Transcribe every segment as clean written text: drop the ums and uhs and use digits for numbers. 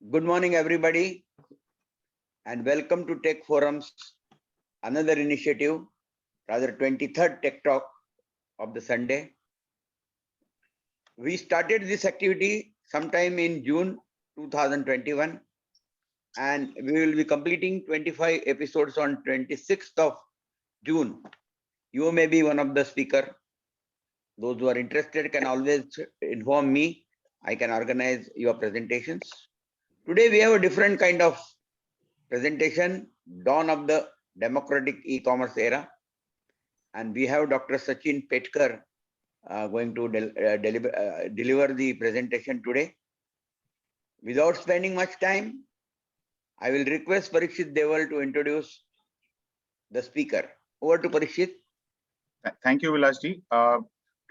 Good morning, everybody, and welcome to Tech Forum's another initiative, rather 23rd Tech Talk of the Sunday. We started this activity sometime in June 2021, and we will be completing 25 episodes on 26th of June. You may be one of the speakers. Those who are interested can always inform me. I can organize your presentations. Today we have a different kind of presentation, dawn of the democratic e-commerce era, and we have Dr. Sachin Pethkar going to deliver the presentation today. Without spending much time, I will request Parikshit Deval to introduce the speaker. Over to Parikshit. Thank you, Vilasji.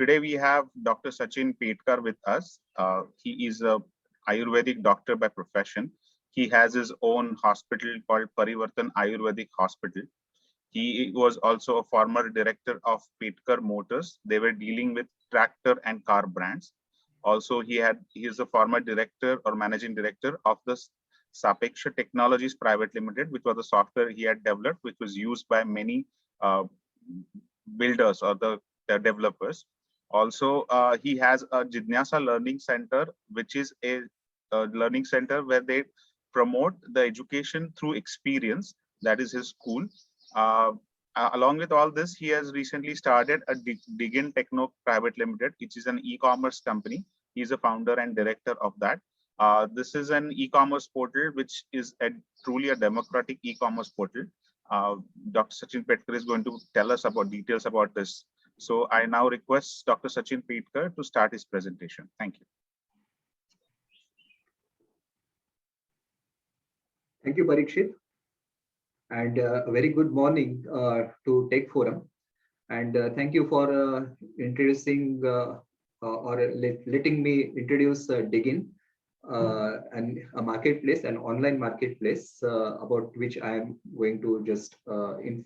Today we have Dr. Sachin Pethkar with us. He is a Ayurvedic doctor by profession. He has his own hospital called Parivartan Ayurvedic Hospital. He was also a former director of Pethkar Motors. They were dealing with tractor and car brands. Also, he is a former director or managing director of the Sapeksha Technologies Private Limited, which was the software he had developed, which was used by many builders or the developers. Also, he has a Jidnyasa Learning Center, which is a learning center where they promote the education through experience. That is his school. Along with all this, he has recently started a Digin Techno Private Limited, which is an e-commerce company. He's a founder and director of that. This is an e-commerce portal, which is truly a democratic e-commerce portal. Dr. Sachin Pethkar is going to tell us about details about this. So I now request Dr. Sachin Pethkar to start his presentation. Thank you. Thank you, Parikshit. And a very good morning to Tech Forum. And thank you for introducing or letting me introduce Digin, and a marketplace, an online marketplace about which I am going to just tell you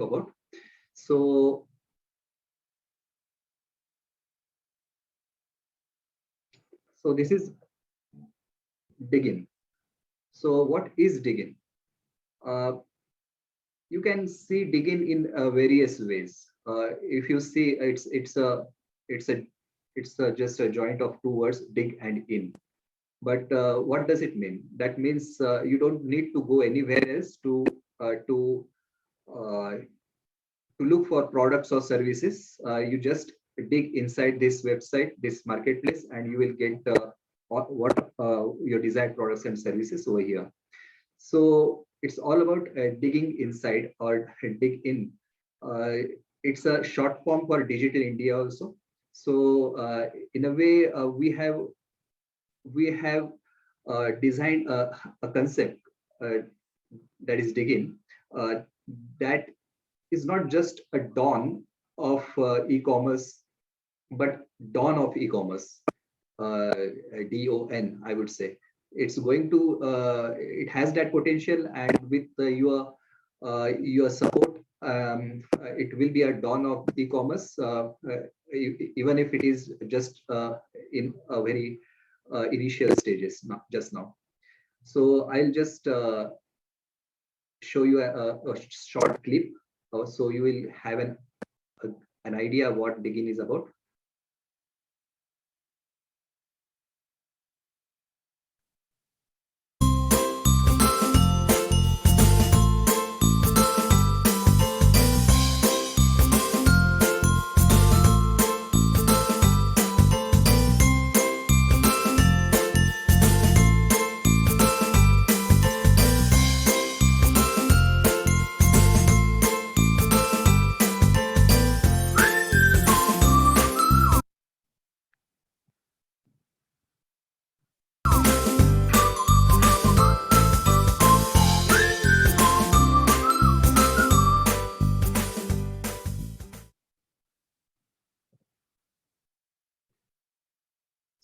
about. So this is Digin. So what is Digin? You can see Digin in various ways. If you see, it's just a joint of two words, dig and in. But what does it mean? That means you don't need to go anywhere else to look for products or services. You just dig inside this website, this marketplace, and you will get what your desired products and services over here. So it's all about digging inside or dig in. It's a short form for Digital India also. So in a way, we have designed a concept that is Digin, that is not just a dawn of e-commerce, but dawn of e-commerce. DON, I would say. It's going to, it has that potential, and with your support, it will be a dawn of e-commerce, even if it is just in a very initial stages, not just now. So I'll just show you a short clip, so you will have an idea what Digin is about.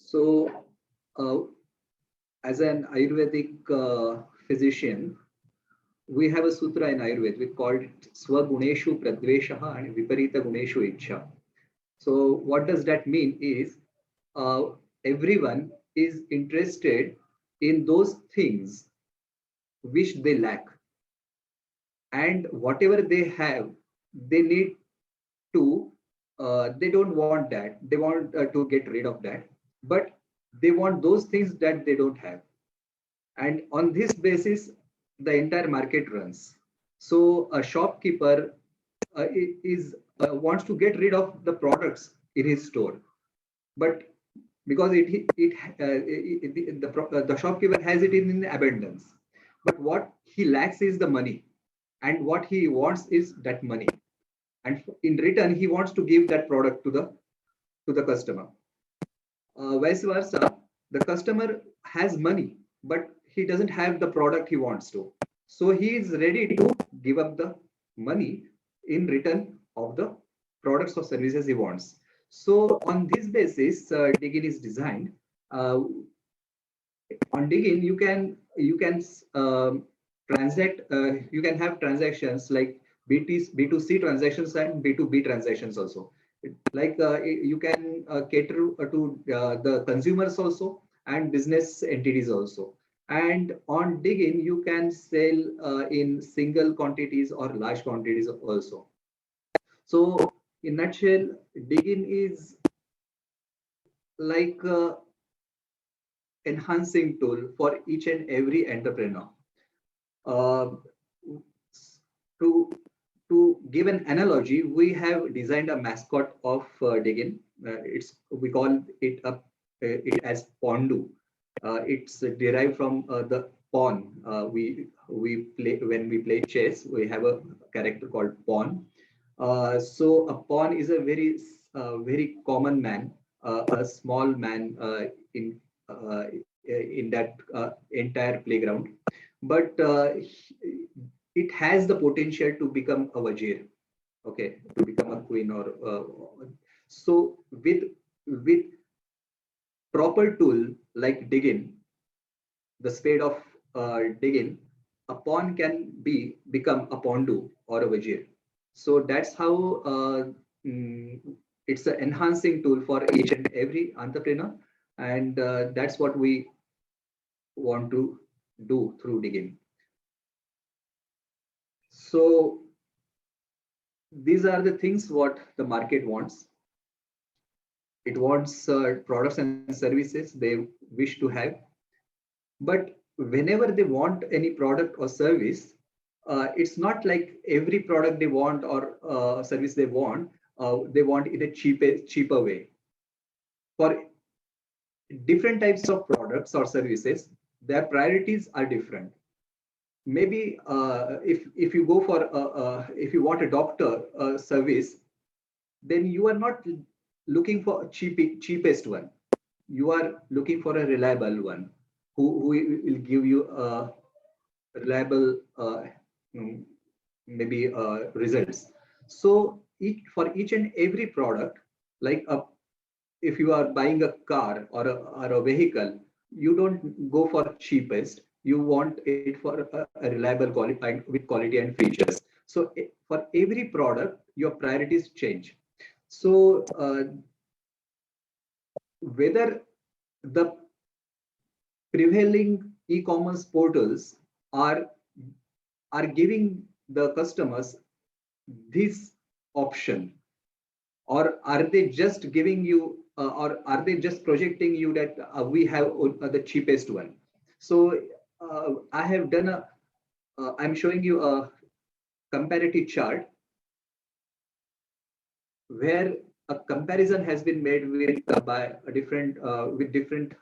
So, as an Ayurvedic physician, we have a sutra in Ayurveda. We call it Swaguneshu Pradveshaha and Viparita Guneshu Ichha. So, what does that mean is everyone is interested in those things which they lack, and whatever they have, they need to, they don't want that, they want to get rid of that, but they want those things that they don't have, and on this basis the entire market runs. So a shopkeeper is wants to get rid of the products in his store, but because the shopkeeper has it in abundance, but what he lacks is the money, and what he wants is that money, and in return he wants to give that product to the customer. Vice versa, the customer has money, but he doesn't have the product he wants to, so he is ready to give up the money in return of the products or services he wants. So on this basis, Digin is designed. On Digin, you can transact, you can have transactions like B2C transactions and B2B transactions also. Like you can cater to the consumers also and business entities also. And on Digin, you can sell in single quantities or large quantities also. So in nutshell, Digin is like enhancing tool for each and every entrepreneur. Uh, to to give an analogy, we have designed a mascot of Digin. It's we call it it as Pondu. It's derived from the pawn. We play when we play chess. We have a character called pawn. So a pawn is a very common man, a small man in that entire playground, but it has the potential to become a wazir, okay, to become a queen or so with proper tool like Digin, the spade of Digin, a pawn can become a pondu or a wazir. So that's how mm, it's an enhancing tool for each and every entrepreneur, and that's what we want to do through Digin. So these are the things what the market wants. It wants products and services they wish to have, but whenever they want any product or service, it's not like every product they want or service they want in a cheaper way. For different types of products or services, their priorities are different. Maybe if you go for if you want a doctor service, then you are not looking for a cheapest one. You are looking for a reliable one who will give you a reliable mm, maybe results. So for each and every product, like if you are buying a car or a vehicle, you don't go for cheapest. You want it for a reliable quality with quality and features. So for every product, your priorities change. So whether the prevailing e-commerce portals are are giving the customers this option, or are they just giving you or are they just projecting you that we have the cheapest one. So I have done a I'm showing you a comparative chart where a comparison has been made with by a different with different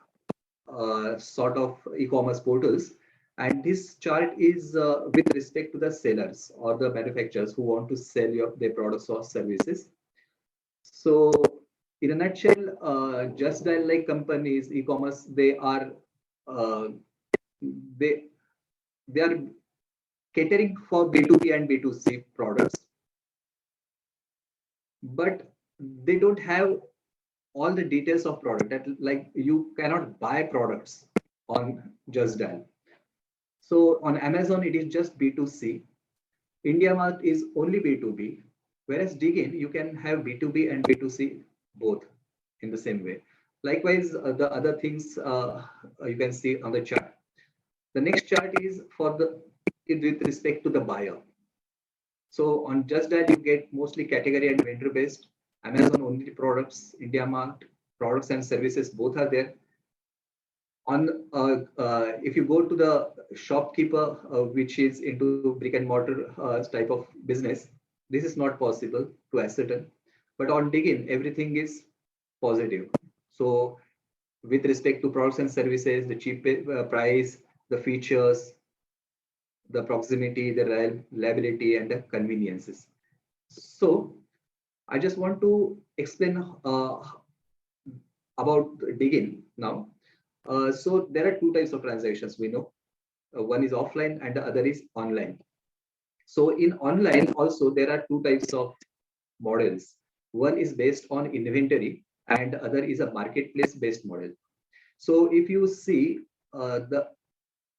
sort of e-commerce portals, and this chart is with respect to the sellers or the manufacturers who want to sell their products or services. So in a nutshell, just like companies, e-commerce, uh, they they are catering for B2B and B2C products, but they don't have all the details of product. That like you cannot buy products on Just Dial. So on Amazon, it is just B2C. IndiaMart is only B2B, whereas Digin, you can have B2B and B2C both in the same way. Likewise, the other things you can see on the chart. The next chart is for the with respect to the buyer. So on just that, you get mostly category and vendor based. Amazon only products, India Mart products and services, both are there. On if you go to the shopkeeper, which is into brick and mortar type of business, this is not possible to ascertain. But on Digin, everything is positive. So with respect to products and services, the cheap price, the features, the proximity, the reliability, and the conveniences. So I just want to explain about Digin now. So there are two types of transactions we know. One is offline and the other is online. So in online also there are two types of models. One is based on inventory and the other is a marketplace based model. So if you see the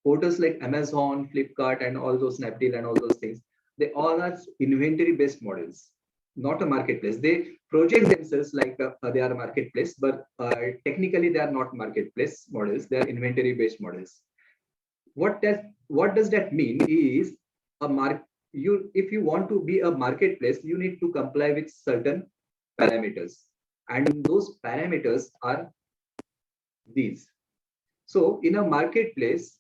portals like Amazon, Flipkart, and all those Snapdeal and all those things, they all are inventory based models, not a marketplace. They project themselves like they are a marketplace, but technically they are not marketplace models. They are inventory based models. What does that mean is a mark you if you want to be a marketplace, you need to comply with certain parameters, and those parameters are these. So in a marketplace,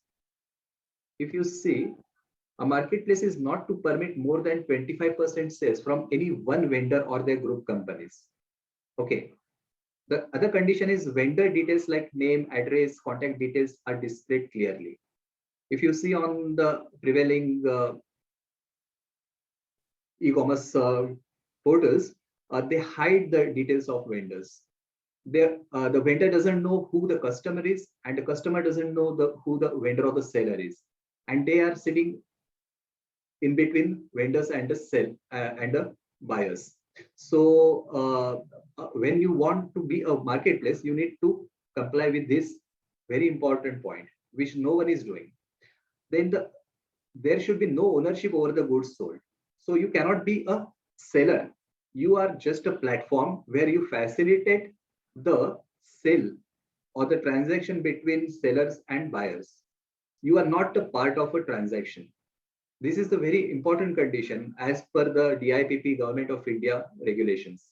if you see, a marketplace is not to permit more than 25% sales from any one vendor or their group companies. Okay. The other condition is vendor details like name, address, contact details are displayed clearly. If you see on the prevailing e-commerce portals, they hide the details of vendors. The vendor doesn't know who the customer is, and the customer doesn't know who the vendor or the seller is, and they are sitting in between vendors and the and the buyers. So when you want to be a marketplace, you need to comply with this very important point, which no one is doing. Then there should be no ownership over the goods sold. So you cannot be a seller. You are just a platform where you facilitate the sale or the transaction between sellers and buyers. You are not a part of a transaction. This is a very important condition as per the DIPP Government of India regulations.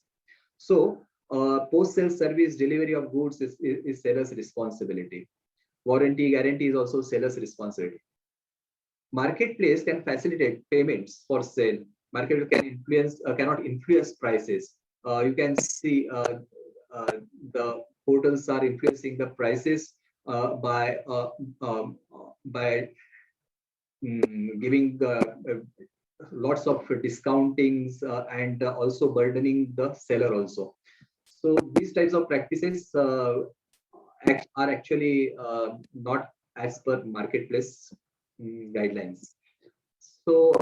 So post-sale service delivery of goods is seller's responsibility. Warranty guarantee is also seller's responsibility. Marketplace can facilitate payments for sale. Market can cannot influence prices. You can see the portals are influencing the prices by giving lots of discountings and also burdening the seller also. So these types of practices are actually not as per marketplace guidelines. So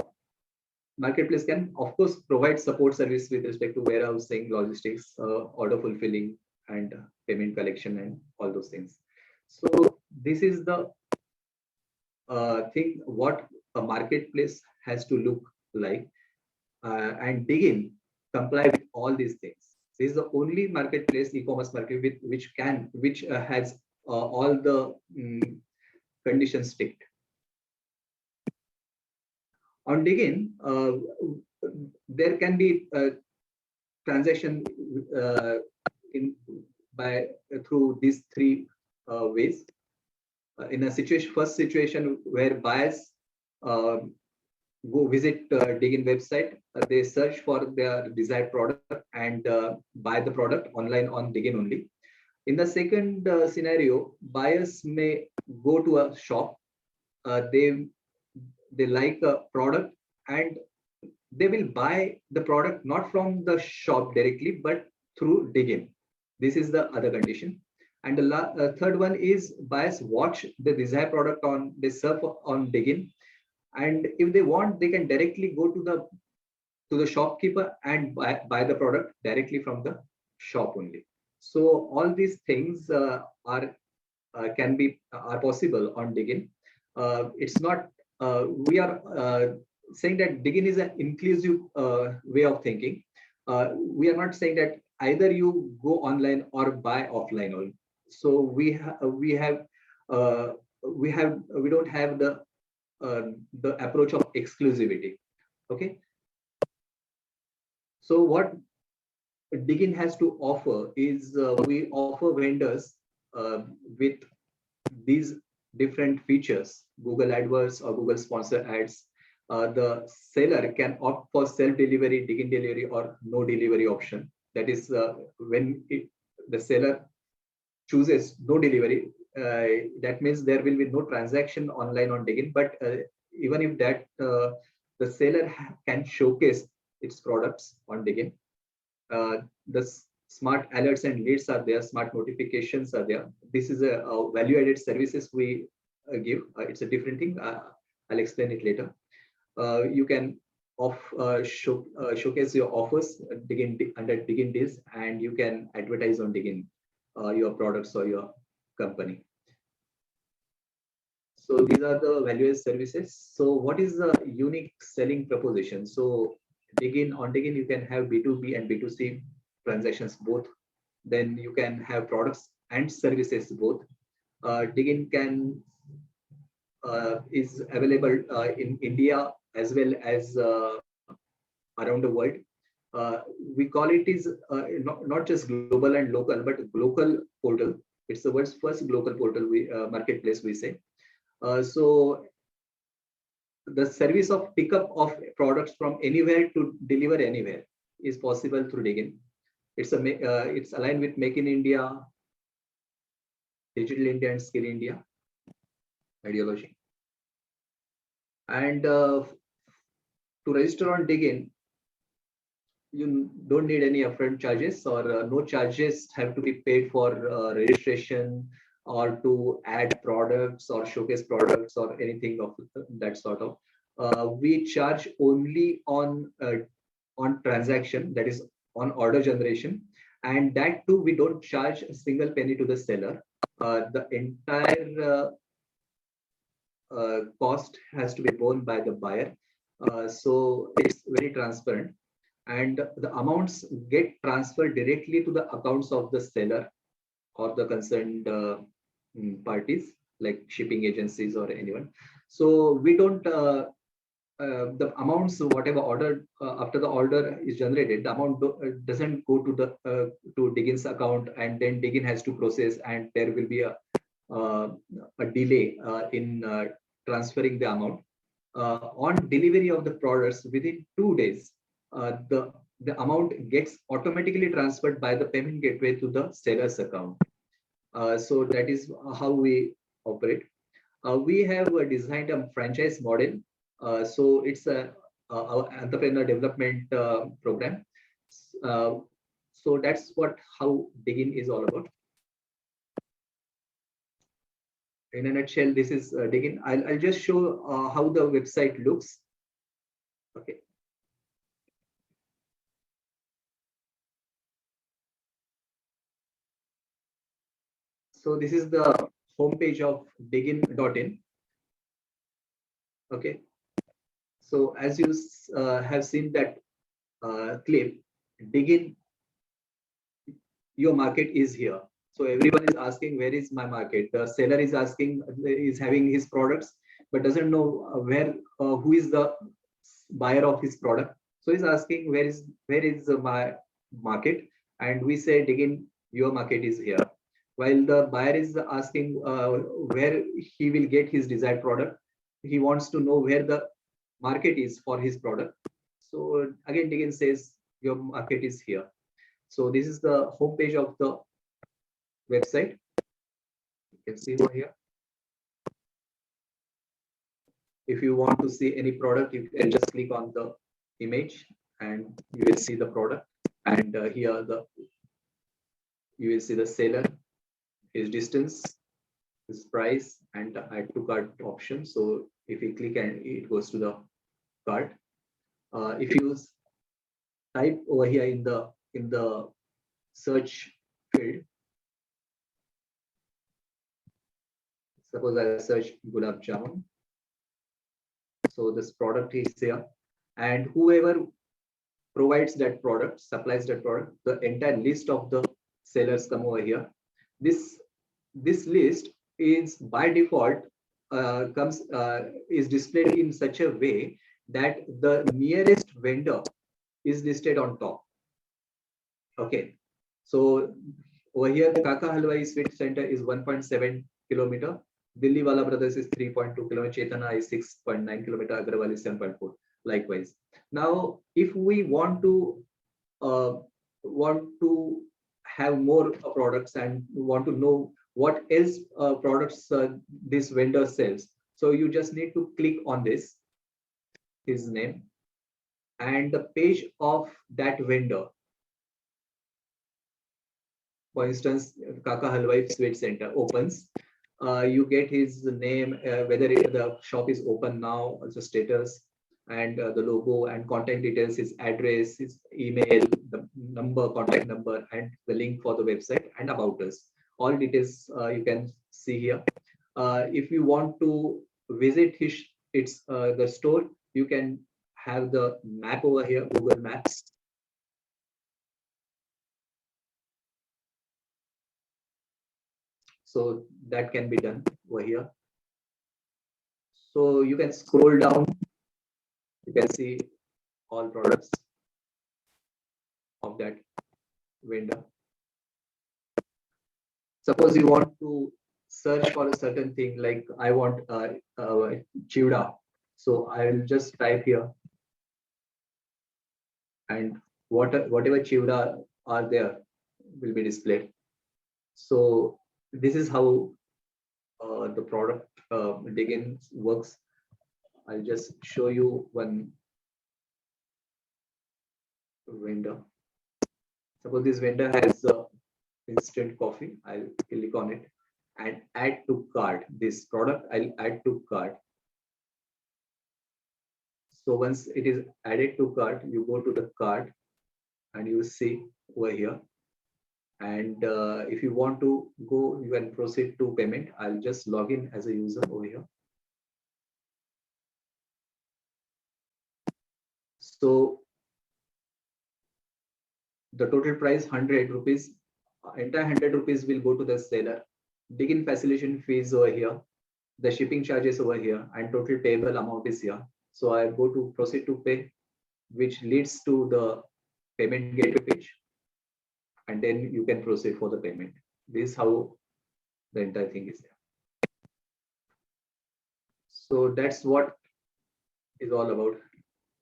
marketplace can of course provide support service with respect to warehousing, logistics, order fulfilling, and payment collection and all those things. So this is the thing what a marketplace has to look like, and Digin comply with all these things. This is the only marketplace, e-commerce market, which has all the conditions ticked. On Digin, there can be transaction in by through these three ways. In a first situation where buyers go visit Digin website, they search for their desired product and buy the product online on Digin only. In the second scenario, buyers may go to a shop, they like a product and they will buy the product not from the shop directly, but through Digin. This is the other condition. And the third one is buyers watch the desired product they surf on Digin, and if they want, they can directly go to the shopkeeper and buy the product directly from the shop only. So all these things are possible on Digin. It's not we are saying that Digin is an inclusive way of thinking. We are not saying that either you go online or buy offline. so we don't have the approach of exclusivity. Okay. So what Digin has to offer is we offer vendors with these different features, Google AdWords or Google Sponsor Ads. The seller can opt for self-delivery, Digin delivery, or no delivery option. That is when the seller chooses no delivery, that means there will be no transaction online on Digin. But even if that, the seller can showcase its products on Digin. The smart alerts and leads are there, smart notifications are there. This is a value-added services we give. It's a different thing. I'll explain it later. You can showcase your offers under Digin deals, and you can advertise on Digin your products or your company. So these are the value-added services. So what is the unique selling proposition? So on Digin you can have B2B and B2C transactions both. Then you can have products and services both. Digin is available in India as well as around the world. We call it is not just global and local, but global portal. It's the world's first global portal, marketplace, we say. So the service of pickup of products from anywhere to deliver anywhere is possible through Digin. It's aligned with Make in India, Digital India, and Skill India ideology. And to register on Digin, you don't need any upfront charges, or no charges have to be paid for registration or to add products or showcase products or anything of that sort of. We charge only on transaction, that is on order generation, and that too we don't charge a single penny to the seller. The entire cost has to be borne by the buyer. So it's very transparent, and the amounts get transferred directly to the accounts of the seller or the concerned parties like shipping agencies or anyone. So we don't the amounts, whatever ordered after the order is generated, the amount doesn't go to the to Digin's account, and then Digin has to process, and there will be a delay in transferring the amount. On delivery of the products within 2 days, the amount gets automatically transferred by the payment gateway to the seller's account. So that is how we operate. We have designed a franchise model. So it's our entrepreneur development program. So that's how Digin is all about. In a nutshell, this is Digin. I'll just show how the website looks. Okay. So this is the homepage of digin.in. Okay. So as you have seen that clip, Digin, your market is here. So everyone is asking, where is my market? The seller is asking, is having his products, but doesn't know who is the buyer of his product. So he's asking, where is my market? And we say, Digin, your market is here. While the buyer is asking where he will get his desired product, he wants to know where the market is for his product. So again, Digin says, your market is here. So this is the homepage of the website. You can see over here. If you want to see any product, you can just click on the image and you will see the product. And here you will see the seller, his distance, his price, and the add to cart option. So if you click, and it goes to the cart. If you type over here in the search field, suppose I search gulab jamun. So this product is here, and whoever provides that product, supplies that product, the entire list of the sellers come over here. This this list is by default is displayed in such a way that the nearest vendor is listed on top. Okay, so over here the Kaka Halwai Sweet Center is 1.7 kilometer. Delhi Wala Brothers is 3.2 kilometer. Chetana is 6.9 kilometer. Agrawal is 7.4. Likewise. Now, if we want to have more products and want to know what else products this vendor sells, so you just need to click on this, his name, and the page of that vendor. For instance, Kaka Halwai Sweet Center opens. You get his name, whether the shop is open now, also status, and the logo and contact details, his address, his email, the number, contact number, and the link for the website, and about us. All details you can see here. If you want to visit the store, you can have the map over here, Google Maps. So that can be done over here. So you can scroll down, you can see all products of that vendor. Suppose you want to search for a certain thing, like I want chivda. So I will just type here, and whatever chivda are there will be displayed. So this is how the product Digin works. I'll just show you one vendor. Suppose this vendor has instant coffee. I'll click on it and add to cart. This product I'll add to cart. So once it is added to cart, you go to the cart and you see over here. And if you want to go, you can proceed to payment. I'll just log in as a user over here. So the total price 100 rupees, entire 100 rupees will go to the seller. Digin facilitation fees over here, the shipping charges over here, and total payable amount is here. So I go to proceed to pay, which leads to the payment gateway page, and then you can proceed for the payment. This is how the entire thing is there. So that's what is all about,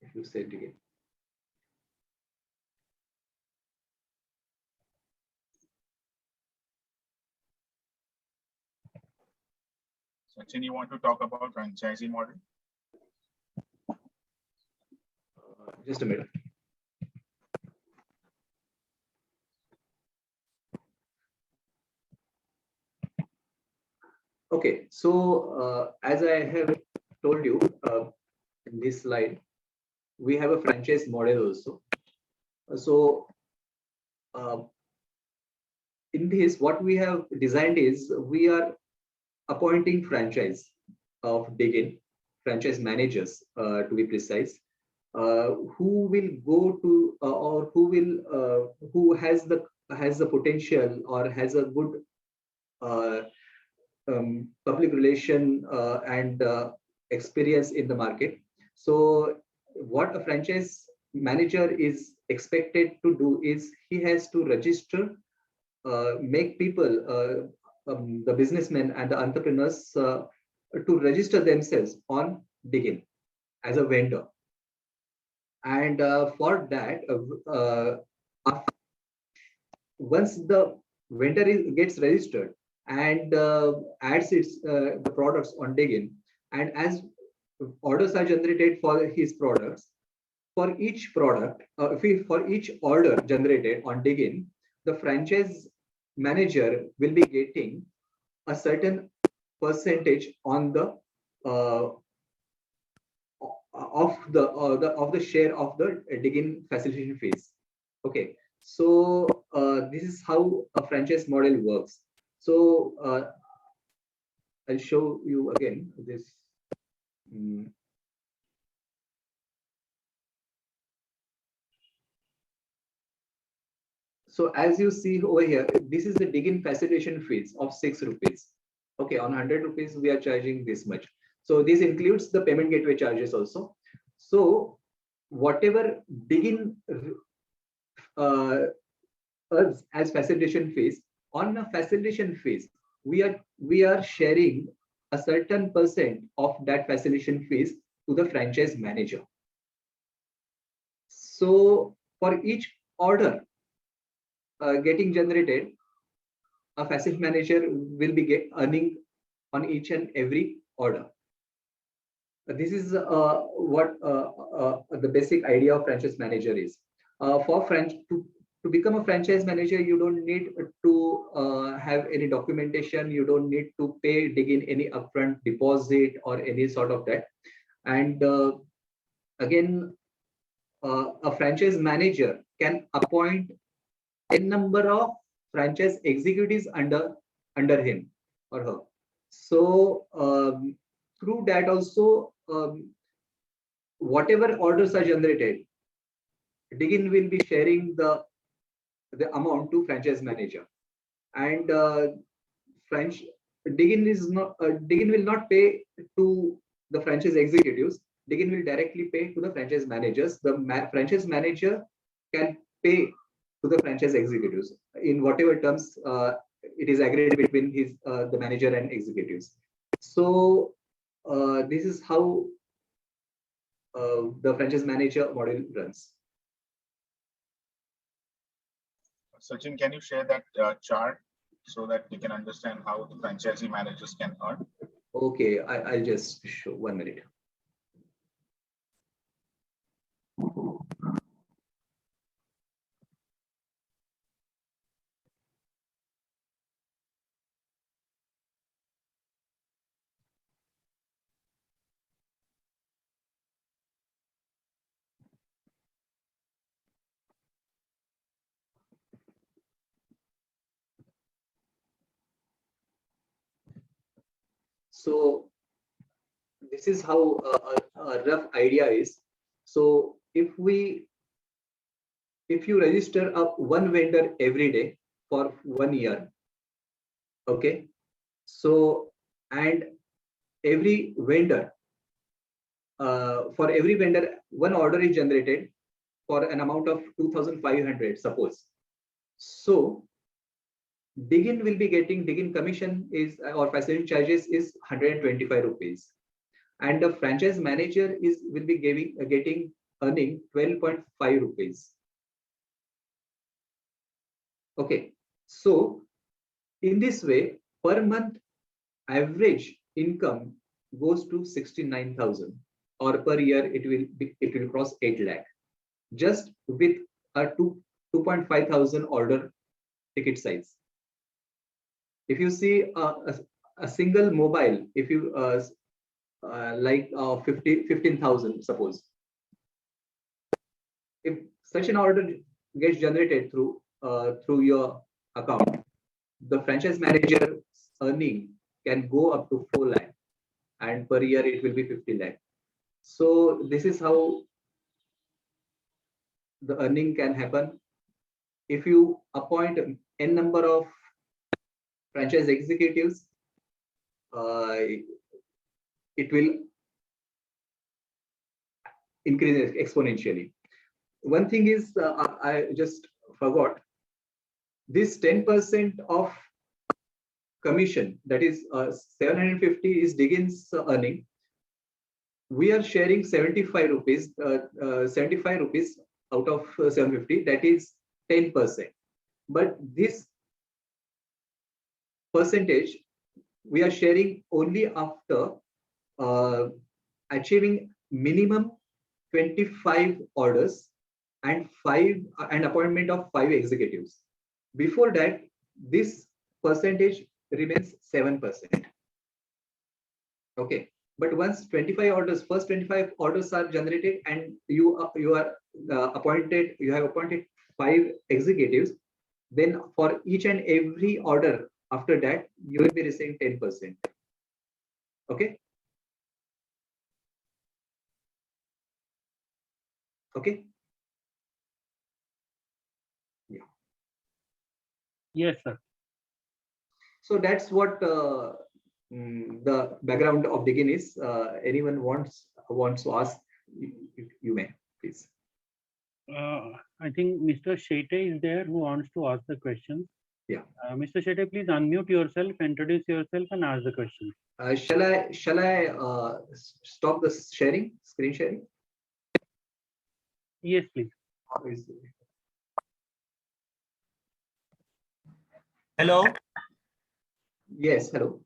if you say Digin. Sachin, you want to talk about franchisee model? Just a minute. Okay, so as I have told you in this slide, we have a franchise model also. So in this, what we have designed is we are appointing franchise of Digin, franchise managers to be precise, who will go to or who has the potential or has a good public relation and experience in the market. So what a franchise manager is expected to do is he has to register, make people, the businessmen and the entrepreneurs to register themselves on Digin as a vendor. And for that, once the vendor gets registered and adds the products on Digin, and as orders are generated for his products, for each product, for each order generated on Digin, the franchise manager will be getting a certain percentage on the of the share of the Digin facilitation fees. Okay, so this is how a franchise model works. So I'll show you again this. So as you see over here, this is the Digin facilitation fees of 6 rupees. Okay, on 100 rupees, we are charging this much. So this includes the payment gateway charges also. So whatever Digin uh, earns as facilitation fees, on a facilitation fees, we are sharing a certain percent of that facilitation fees to the franchise manager. So for each order getting generated, a facility manager will be earning on each and every order. This is what the basic idea of franchise manager is. To become a franchise manager, you don't need to have any documentation. You don't need to dig in any upfront deposit or any sort of that. And again, a franchise manager can appoint a number of franchise executives under him or her. So through that also, whatever orders are generated, Digin will be sharing the amount to franchise manager, and French Digin will not pay to the franchise executives. Digin will directly pay to the franchise managers. The franchise manager can pay to the franchise executives in whatever terms it is agreed between the manager and executives. So this is how the franchise manager model runs. Sachin, can you share that chart so that we can understand how the franchisee managers can earn? Okay, I'll just show 1 minute. So this is how a rough idea is. So if you register up one vendor every day for 1 year, okay, so and every vendor for every vendor one order is generated for an amount of 2,500, suppose. So Digin commission is or facility charges is 125 rupees, and the franchise manager will be getting earning 12.5 rupees. Okay, so in this way, per month average income goes to 69,000, or per year it will cross 8 lakh, just with a 2.5 thousand order ticket size. If you see a single mobile, if you like 15,000, suppose, if such an order gets generated through your account, the franchise manager earning can go up to 4 lakh, and per year it will be 50 lakh. So this is how the earning can happen. If you appoint n number of franchise executives, it will increase exponentially. One thing is, I just forgot, this 10% of commission, that is 750 is Digin's earning. We are sharing 75 rupees, 75 rupees out of 750, that is 10%. But this percentage we are sharing only after achieving minimum 25 orders and appointment of 5 executives. Before that, this percentage remains 7%. Okay, but once first 25 orders are generated, and you have appointed 5 executives, then for each and every order after that, you will be receiving 10%. Okay. Okay. Yeah. Yes, sir. So that's what the background of Digin is. Anyone wants to ask, you may please. I think Mr. Shete is there who wants to ask the question. Yeah. Mr. Shete, please unmute yourself, introduce yourself, and ask the question. Shall I stop the screen sharing? Yes, please. Hello. Yes, hello.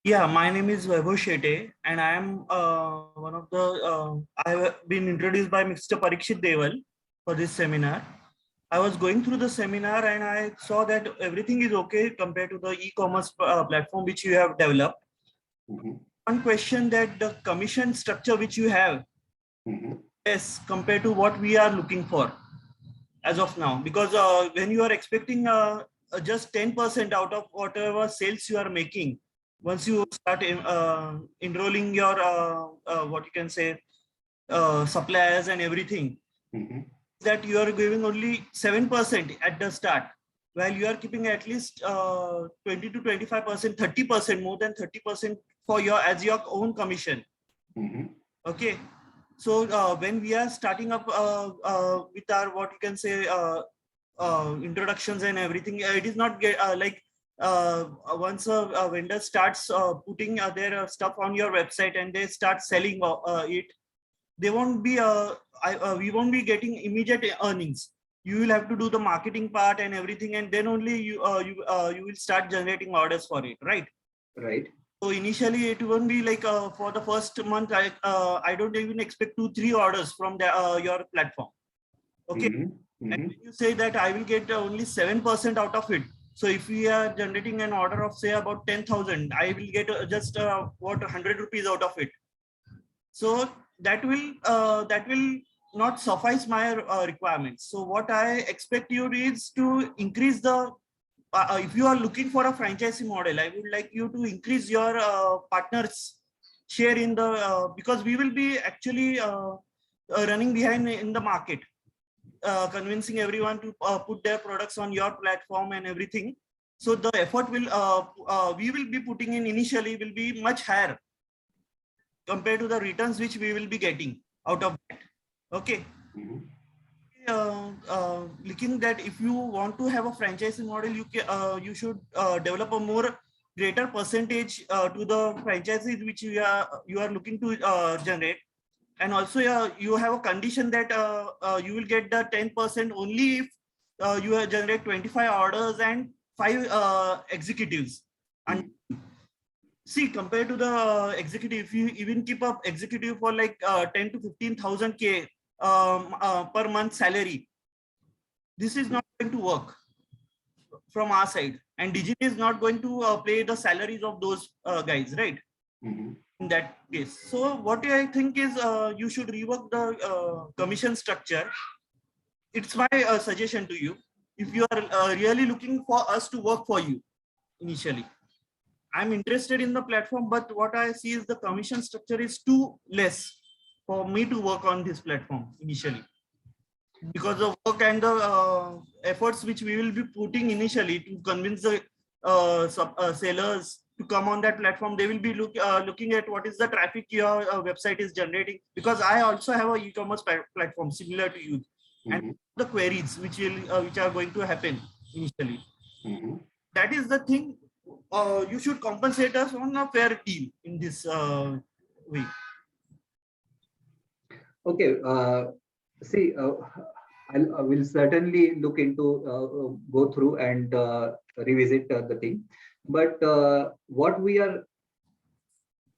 Yeah, my name is Vaibhav Shete, and I am one of the. I have been introduced by Mr. Parikshit Deval for this seminar. I was going through the seminar and I saw that everything is okay compared to the e-commerce platform which you have developed. One question that the commission structure which you have is compared to what we are looking for as of now, because when you are expecting just 10% out of whatever sales you are making, once you start enrolling your what you can say suppliers and everything, that you are giving only 7% at the start, while you are keeping at least 20 to 25%, 30%, more than 30% for your as your own commission. Okay. So when we are starting up with our what you can say introductions and everything, it is not like once a vendor starts putting their stuff on your website and they start selling it, they won't be we won't be getting immediate earnings. You will have to do the marketing part and everything, and then only you will start generating orders for it, right? Right. So initially it won't be like for the first month I don't even expect 2-3 orders from the your platform. Okay. And when you say that I will get only 7% out of it. So if we are generating an order of say about 10,000, I will get just what 100 rupees out of it. So that will not suffice my requirements. So what I expect you is to increase the if you are looking for a franchisee model, I would like you to increase your partners share in the because we will be actually running behind in the market, convincing everyone to put their products on your platform and everything. So the effort will we will be putting in initially will be much higher compared to the returns which we will be getting out of that. Okay. Looking that if you want to have a franchising model, you should develop a more greater percentage to the franchises which you are looking to generate, and also you have a condition that you will get the 10% only if you generate 25 orders and 5 executives. And see, compared to the executive, if you even keep up executive for like 10 to 15,000 K per month salary, this is not going to work from our side, and Digin is not going to pay the salaries of those guys, right? In that case. So what I think is you should rework the commission structure. It's my suggestion to you. If you are really looking for us to work for you initially, I'm interested in the platform, but what I see is the commission structure is too less for me to work on this platform initially, because of work and the efforts which we will be putting initially to convince the sellers to come on that platform. They will be looking at what is the traffic your website is generating, because I also have a e-commerce platform similar to you, and the queries which are going to happen initially. That is the thing. You should compensate us on a fair deal in this way. Okay. See, I will certainly look into go through and revisit the thing. But what we are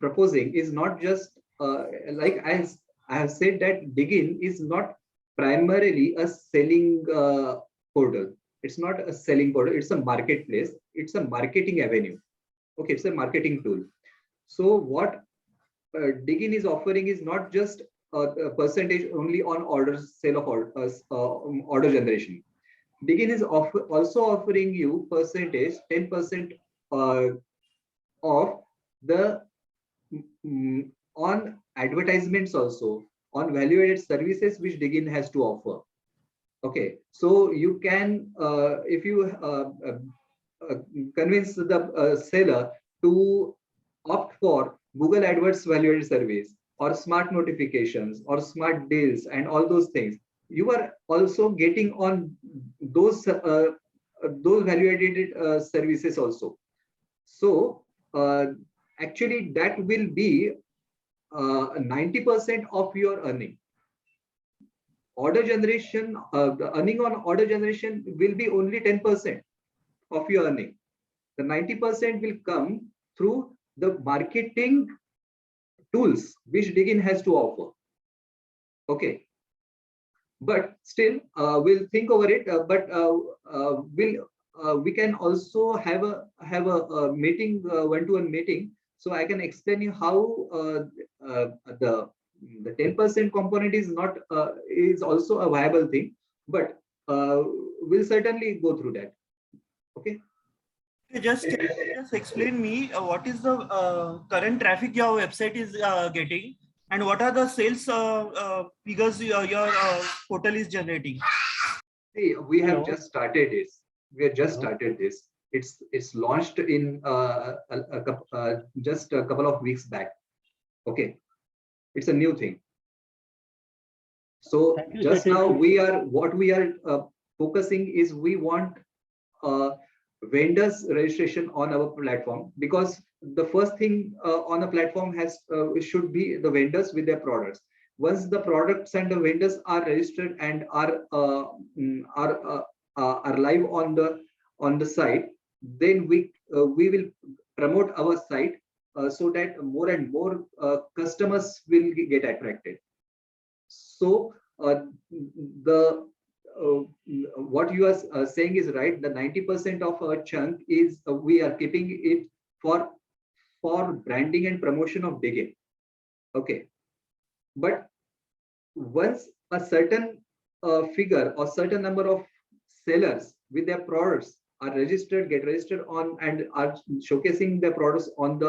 proposing is not just like I have said that Digin is not primarily a selling portal. It's not a selling portal. It's a marketplace. It's a marketing avenue. Okay, it's a marketing tool. So what Digin is offering is not just a percentage only on orders, sale of order generation. Digin is also offering you percentage 10% of the on advertisements, also on value-added services which Digin has to offer. Okay, so you can, if you convince the seller to opt for Google AdWords value-added service or smart notifications or smart deals and all those things, you are also getting on those value-added services also. So actually, that will be 90% of your earning. Order generation, the earning on order generation will be only 10% of your earning. The 90% will come through the marketing tools which Digin has to offer. Okay, but still, we'll think over it. We can also have a meeting, one-to-one meeting, so I can explain you how the 10% component is not is also a viable thing, but we'll certainly go through that. Okay. Okay, just explain me what is the current traffic your website is getting, and what are the sales figures your portal is generating. See, we have Hello. just started this. We have just Hello. started this. It's launched in just a couple of weeks back. Okay, it's a new thing. So Thank you, just Sachin. now what we are focusing is we want vendors registration on our platform, because the first thing on a platform has should be the vendors with their products. Once the products and the vendors are registered and are live on the site, then we will promote our site so that more and more customers will get attracted. So the what you are saying is right. The 90% of our chunk is we are keeping it for branding and promotion of Digin. Okay, but once a certain figure or certain number of sellers with their products are get registered on and are showcasing their products on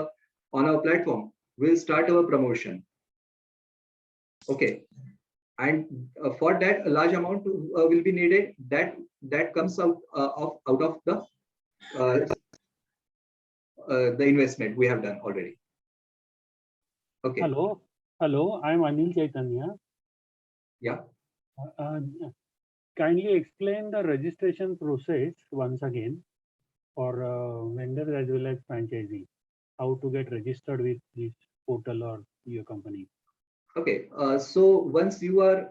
our platform, we'll start our promotion. Okay, and for that a large amount will be needed. That comes out of the investment we have done already. Okay. Hello, I'm Anil Chaitanya. Yeah. Kindly explain the registration process once again for vendors as well as franchisee. How to get registered with this portal or your company. Okay. So once you are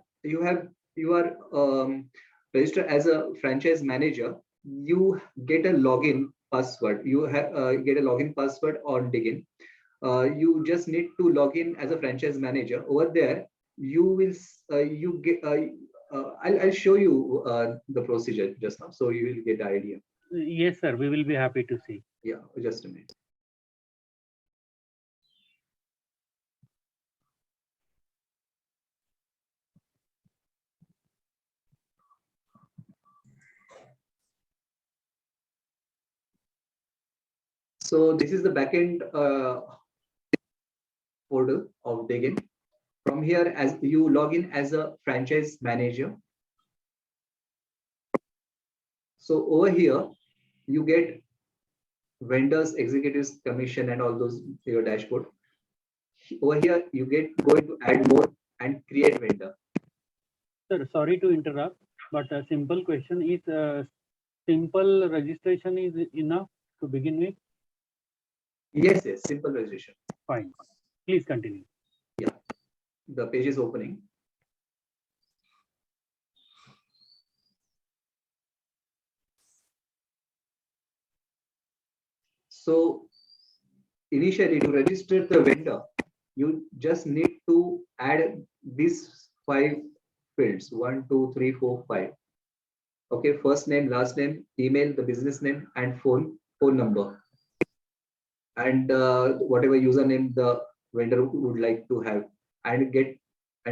registered as a franchise manager, you get a login password. You have get a login password on Digin. You just need to log in as a franchise manager. Over there, you will you get. I'll show you the procedure just now, so you will get the idea. Yes, sir. We will be happy to see. Yeah, just a minute. So this is the backend portal of Digin. From here, as you log in as a franchise manager. So over here, you get vendors, executives, commission, and all those your dashboard. Over here, you going to add more and create vendor. Sir, sorry to interrupt, but a simple question is simple registration is enough to begin with? Yes, simple registration. Fine. Please continue. Yeah, the page is opening. So initially, to register the vendor, you just need to add these 5 fields: 1, 2, 3, 4, 5. Okay, first name, last name, email, the business name, and phone number, and whatever username the vendor would like to have, and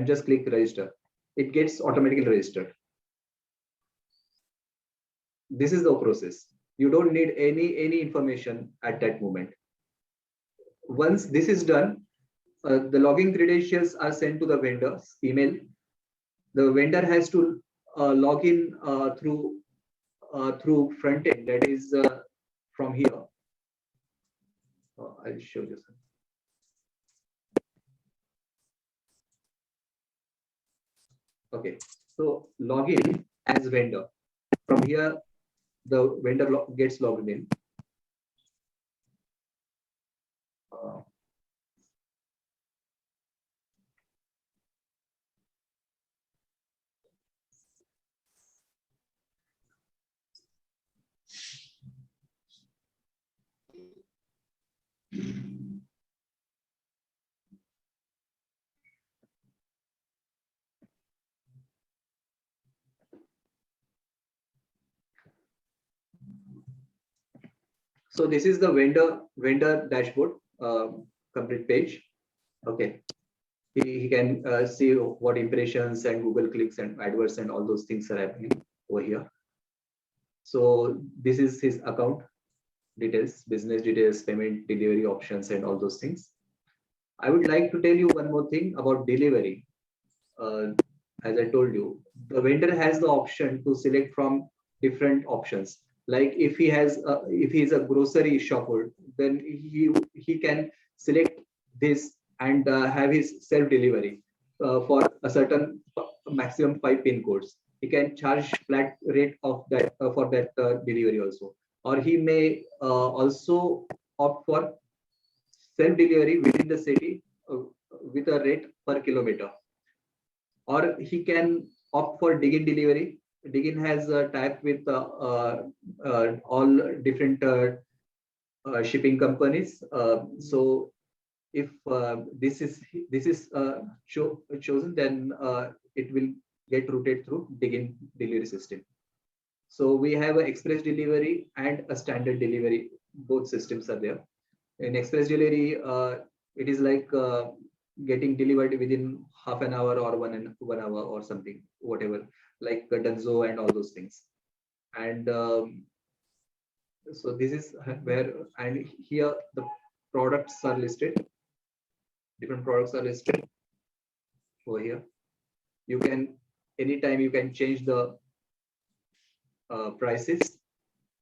just click register. It gets automatically registered. This is the process. You don't need any information at that moment. Once this is done, the login credentials are sent to the vendor's email. The vendor has to login through front end, that is from here. I'll show you some. Okay, so login as vendor. From here, the vendor gets logged in. So this is the vendor dashboard, complete page. Okay, he can see what impressions and Google clicks and AdWords and all those things are happening over here. So this is his account details, business details, payment, delivery options, and all those things. I would like to tell you one more thing about delivery. As I told you, the vendor has the option to select from different options. Like if he is a grocery shopper, then he can select this and have his self delivery for a certain maximum 5 pin codes. He can charge flat rate of that for that delivery also, or he may also opt for self delivery within the city with a rate per kilometer, or he can opt for Digin delivery. Digin has a type with all different shipping companies. So if this is chosen, then it will get routed through Digin delivery system. So we have an express delivery and a standard delivery. Both systems are there. In express delivery, it is like getting delivered within half an hour or 1 hour or something, whatever, like Dunzo and all those things. And so this is where, and here the products are listed. Different products are listed over here. You can anytime you can change the prices.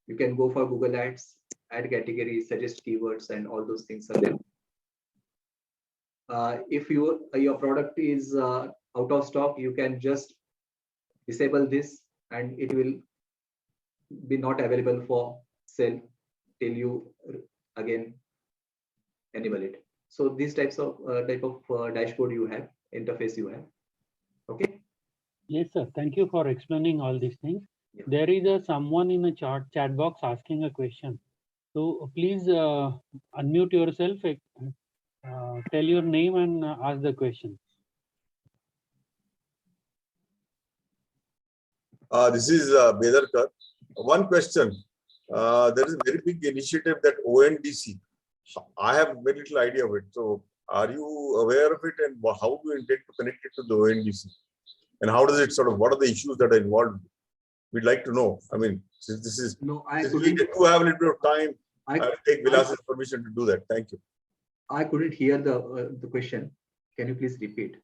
You can go for Google Ads, add categories, suggest keywords, and all those things are there. If your product is out of stock, you can just disable this, and it will be not available for sale till you again enable it. So these type of dashboard you have, interface you have. Okay. Yes, sir. Thank you for explaining all these things. Yeah. There is someone in the chat box asking a question. So please unmute yourself, tell your name and ask the question. This is Pethkar. One question. There is a very big initiative that ONDC. I have very little idea of it. So are you aware of it, and how do you intend to connect it to the ONDC? And how does it what are the issues that are involved? We'd like to know. I mean, since this is, no, since we do have a little bit of time, I will take Vilas's permission to do that. Thank you. I couldn't hear the question. Can you please repeat?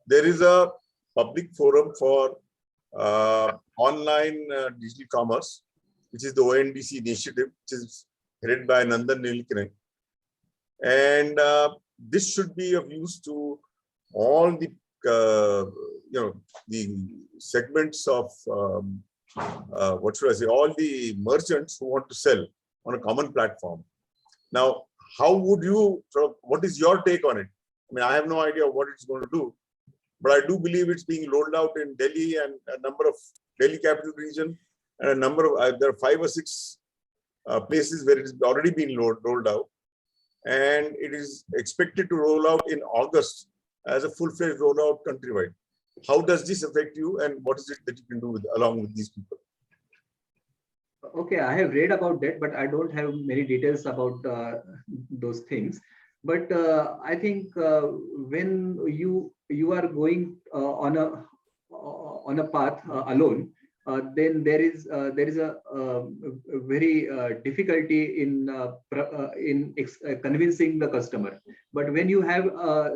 There is a public forum for online digital commerce, which is the ONDC initiative, which is headed by Nandan Nilekani. And this should be of use to all the the segments of what should I say, all the merchants who want to sell on a common platform. Now, how would you what is your take on it? I mean, I have no idea what it's going to do, but I do believe it's being rolled out in Delhi and a number of Delhi capital region, and a number of there are 5 or 6 places where it has already been rolled out, and it is expected to roll out in August as a full-fledged rollout countrywide. How does this affect you, and what is it that you can do along with these people? Okay, I have read about that, but I don't have many details about those things. But I think when you are going on a path alone, then there is a very difficulty in convincing the customer. But when you have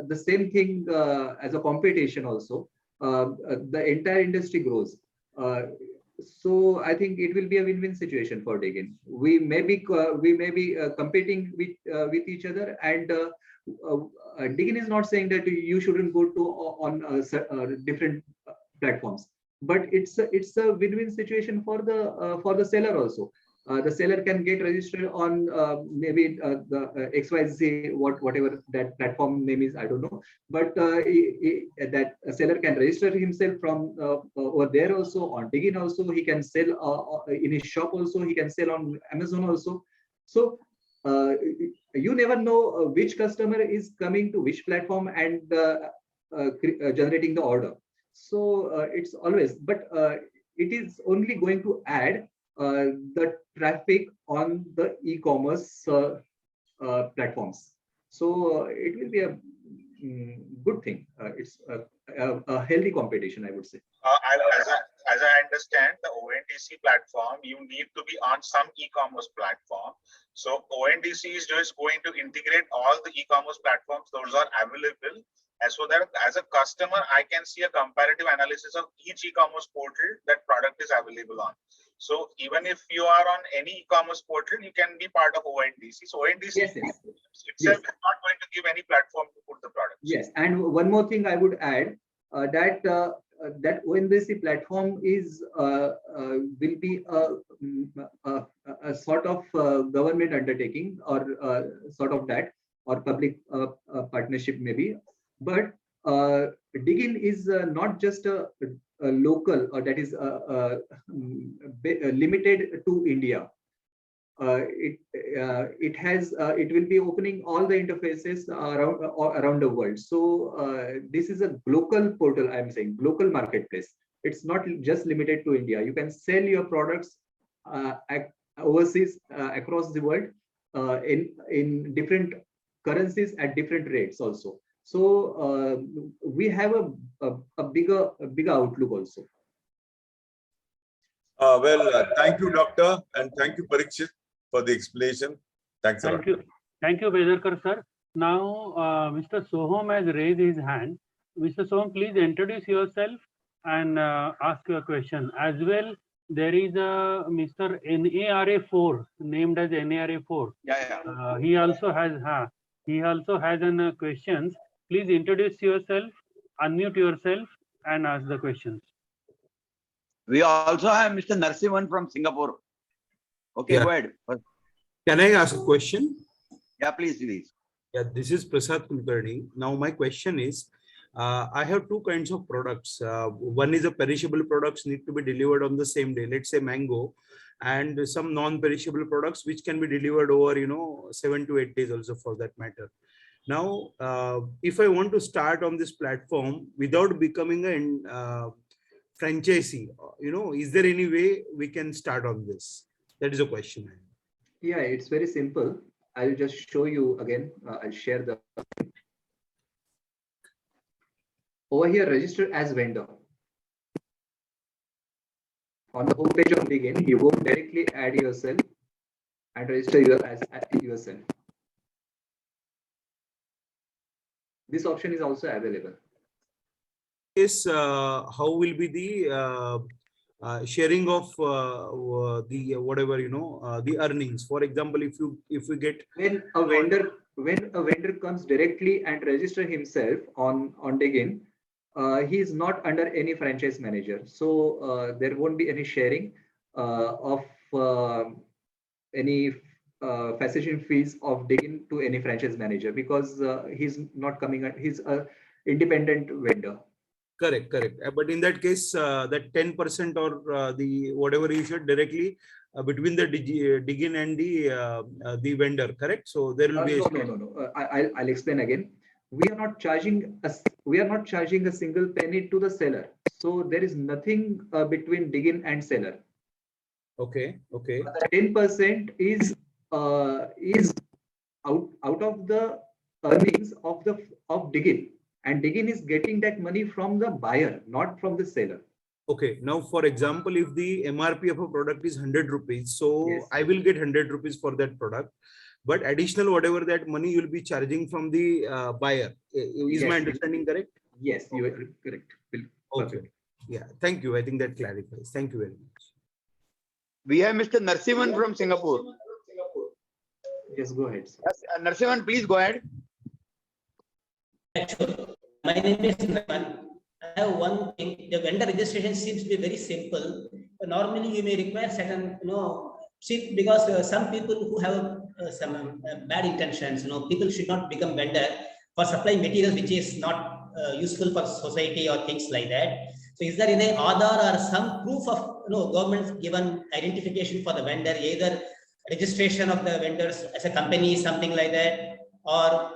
the same thing as a competition also, the entire industry grows. So I think it will be a win-win situation for Digin. We may be competing with each other, and Digin is not saying that you shouldn't go to on different platforms, but it's a win-win situation for the seller also. The seller can get registered on maybe the XYZ, whatever that platform name is, I don't know. But that seller can register himself from over there also, on Digin also. He can sell in his shop also. He can sell on Amazon also. So you never know which customer is coming to which platform and generating the order. So it's always, but it is only going to add the traffic on the e-commerce platforms. So it will be a good thing. It's a healthy competition, I would say. As I understand, the ONDC platform, you need to be on some e-commerce platform. So ONDC is just going to integrate all the e-commerce platforms those are available, and so that as a customer, I can see a comparative analysis of each e-commerce portal that product is available on. So even if you are on any e-commerce portal, you can be part of ONDC. So ONDC itself is not going to give any platform to put the product. Yes, and one more thing I would add, that ONDC platform is will be a sort of government undertaking, or sort of that, or public partnership maybe. But Digin is not just a local, or that is limited to India. It will be opening all the interfaces around the world. So this is a global portal. I'm saying global marketplace. It's not just limited to India. You can sell your products overseas, across the world, in different currencies at different rates also. So we have a bigger outlook also. Thank you, Doctor, and thank you, Parikshit, for the explanation. Thanks a lot. Thank you, Pethkar sir. Now, Mr. Soham has raised his hand. Mr. Soham, please introduce yourself and ask your question. As well, there is a Mr. NARA4, named as NARA4. Yeah. He also has an questions. Please introduce yourself, unmute yourself, and ask the questions. We also have Mr. Narsimhan from Singapore. Okay, Yeah. go ahead. Can I ask a question? Yeah, please. Yeah, this is Prasad Kulkarni. Now, my question is, I have two kinds of products. One is a perishable products need to be delivered on the same day, let's say mango, and some non-perishable products which can be delivered over, 7 to 8 days also for that matter. Now, if I want to start on this platform without becoming a franchisee, is there any way we can start on this? That is a question. Yeah, it's very simple. I'll just show you again. I'll share the. Over here, register as vendor. On the homepage of Digin, you go directly add yourself and register as yourself. This option is also available. Is how will be the sharing of the whatever the earnings? For example, if we get, when a vendor comes directly and register himself on Digin, he is not under any franchise manager, so there won't be any sharing of any facilitation fees of Digin to any franchise manager, because he's not coming. He's a independent vendor. Correct. But in that case, that 10% or the whatever you should directly between the Digin and the vendor, correct? So there will be no. I'll explain again. We are not charging a single penny to the seller. So there is nothing between Digin and seller. Okay. 10% is out of the earnings of Digin, and Digin is getting that money from the buyer, not from the seller. Okay. Now, for example, if the MRP of a product is 100 rupees, so yes, I will get 100 rupees for that product, but additional whatever that money you will be charging from the buyer. Is my understanding correct? Yes, you are correct. Okay. Yeah. Thank you. I think that clarifies. Thank you very much. We have Mr. Narsiman from Singapore. Yes, go ahead. Sir. Yes, Narsiman, please go ahead. My name is Naman. I have one thing. The vendor registration seems to be very simple. Normally, you may require certain, because some people who have some bad intentions, people should not become vendor for supplying materials which is not useful for society or things like that. So, is there any Aadhaar or some proof of government given identification for the vendor, either registration of the vendors as a company, something like that, or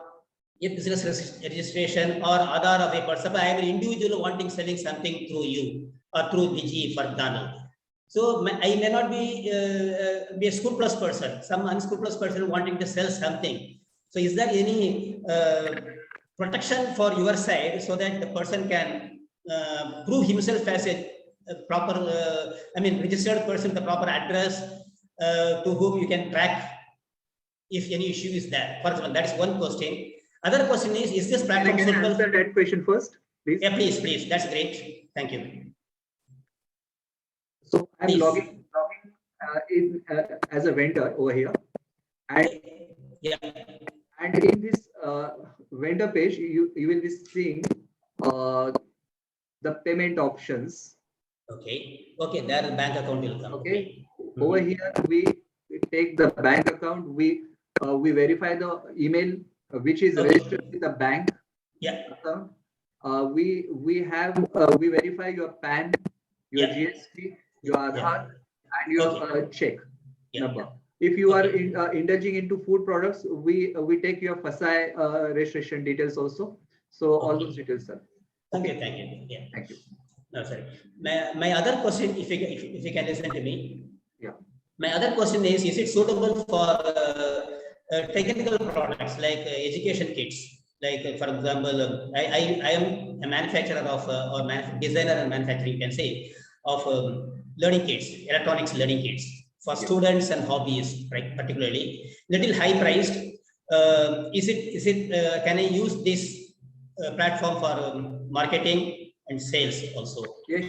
a business registration or Aadhaar of a person? I am an individual wanting selling something through you or through Digi, for example. So I may not be a scrupulous person, some unscrupulous person wanting to sell something. So is there any protection for your side so that the person can prove himself as a proper, registered person, the proper address to whom you can track if any issue is there? For example, that is one question. Other question is this platform Can I answer that question first, please? Yeah, please. That's great. Thank you. So I'm Please. logging in as a vendor over here, and Yeah. and in this vendor page, you will be seeing the payment options. Okay. There the bank account will come. Okay. Over here, we take the bank account. We verify the email which is registered with the bank. Yeah. Account. We verify your PAN, your GST, your Aadhaar, and your check number. If you are indulging into food products, we take your FSI registration details also. So all those details, sir. Thank you. Yeah. Thank you. No, sorry. My other question, if you can listen to me. Yeah. My other question is it suitable for technical products like education kits? Like, for example, I am a manufacturer of, or designer and manufacturer, you can say, of learning kits, electronics learning kits for students and hobbyists, right, particularly. Little high priced. Can I use this platform for marketing and sales also? Yes.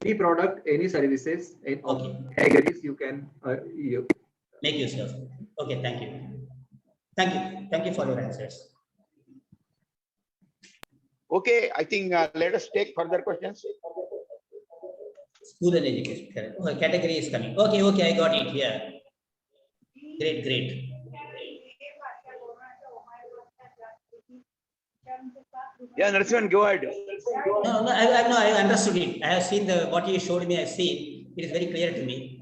Any product, any services, Okay. categories you can Make use of. Okay, thank you. Thank you for your answers. Okay, I think let us take further questions. School and education. Okay, category is coming. Okay, I got it here. Great. Yeah, Narsiman, go ahead. No, I understood it. I have seen what you showed me. I've seen. It is very clear to me.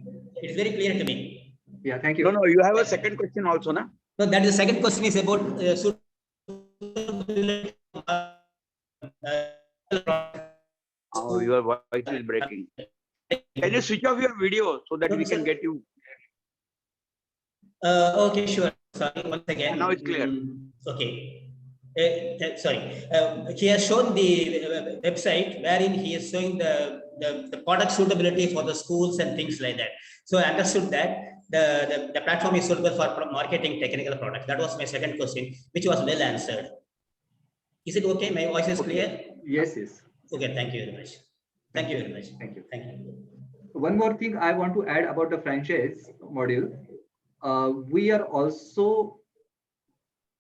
Yeah, thank you. No, you have a second question also, na? No, that is the second question is about Oh, your voice is breaking. Can you switch off your video so that we can get you? Okay, sure. Sorry, once again. Now it's clear. Okay. Sorry. He has shown the website wherein he is showing the product suitability for the schools and things like that. So I understood that the platform is suitable for marketing technical products. That was my second question, which was well answered. Is it okay? My voice is clear? Yes. Okay, thank you very much. Thank you. One more thing I want to add about the franchise module. We are also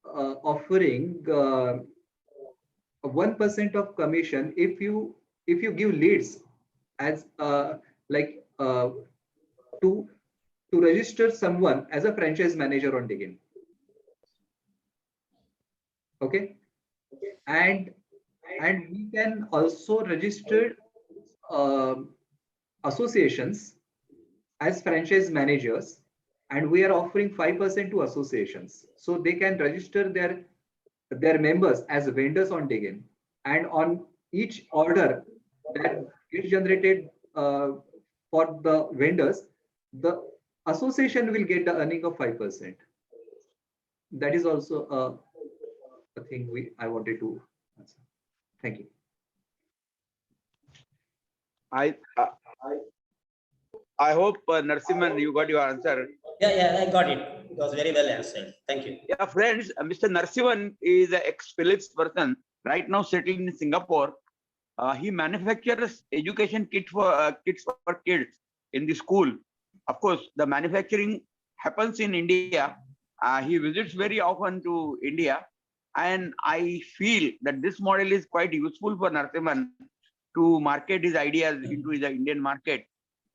offering 1% of commission if you give leads as to register someone as a franchise manager on Digin. Okay, and we can also register associations as franchise managers, and we are offering 5% to associations, so they can register their members as vendors on Digin, and on each order that gets generated for the vendors, the association will get the earning of 5%. That is also a thing I wanted to answer. Thank you. I hope Narsiman, you got your answer. Yeah, I got it. It was very well answered. Thank you. Yeah, friends, Mr. Narsiman is an ex-Philips person right now settled in Singapore. He manufactures education kits for kids in the school. Of course, the manufacturing happens in India. He visits very often to India, and I feel that this model is quite useful for Narasimhan to market his ideas into the Indian market,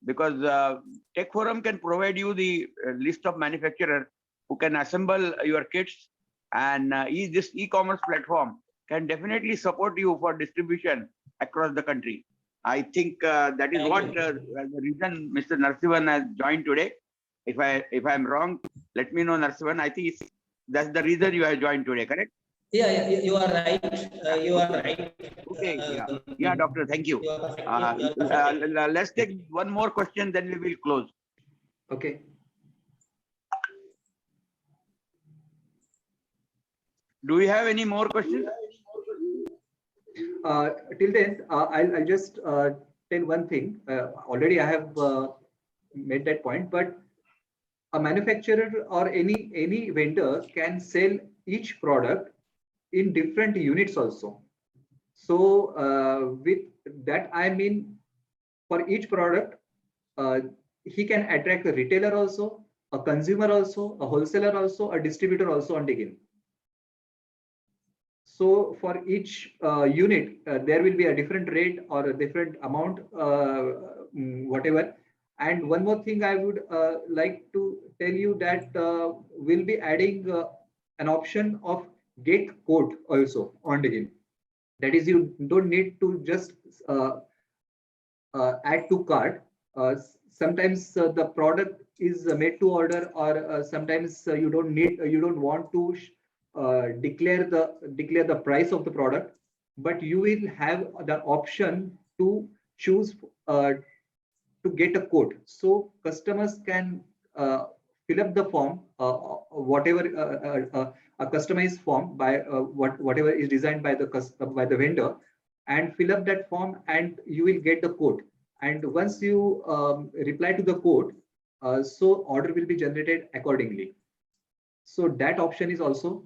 because Tech Forum can provide you the list of manufacturers who can assemble your kits, and this e-commerce platform can definitely support you for distribution across the country. I think that is Thank what you. the reason Mr. Narasimhan has joined today. If I'm wrong, let me know, Narasimhan. I think that's the reason you have joined today, correct? Yeah, you are right. You are right. Okay, yeah, doctor. Thank you. You are perfectly. Let's take one more question, then we will close. Okay. Do we have any more questions? Till then, I'll just tell one thing. Already I have made that point, but a manufacturer or any vendor can sell each product in different units also. So with that, I mean, for each product, he can attract a retailer also, a consumer also, a wholesaler also, a distributor also on Digin. So for each unit, there will be a different rate or a different amount, whatever. And one more thing I would like to tell you that we'll be adding an option of get quote also on Digin. That is, you don't need to just add to cart. Sometimes the product is made to order, or sometimes you don't want to declare the price of the product, but you will have the option to choose to get a quote. So customers can fill up the form, whatever a customized form by whatever is designed by the vendor, and fill up that form, and you will get the quote. And once you reply to the quote, so order will be generated accordingly. So that option is also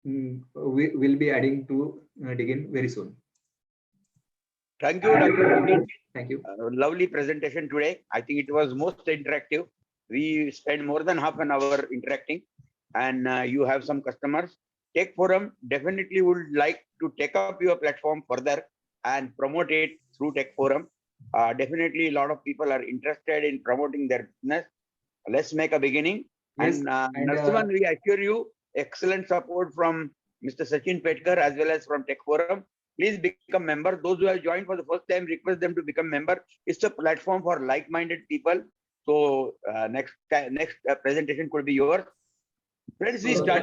we will be adding to Digin very soon. Thank you, Dr. Thank you. Lovely presentation today. I think it was most interactive. We spent more than half an hour interacting, and you have some customers. Tech Forum definitely would like to take up your platform further and promote it through Tech Forum. Definitely a lot of people are interested in promoting their business. Let's make a beginning. Yes, and and, Narasimhan, we assure you excellent support from Mr. Sachin Pethkar as well as from Tech Forum. Please become member. Those who have joined for the first time, request them to become member. It's a platform for like-minded people. So next presentation could be yours. Friends, we started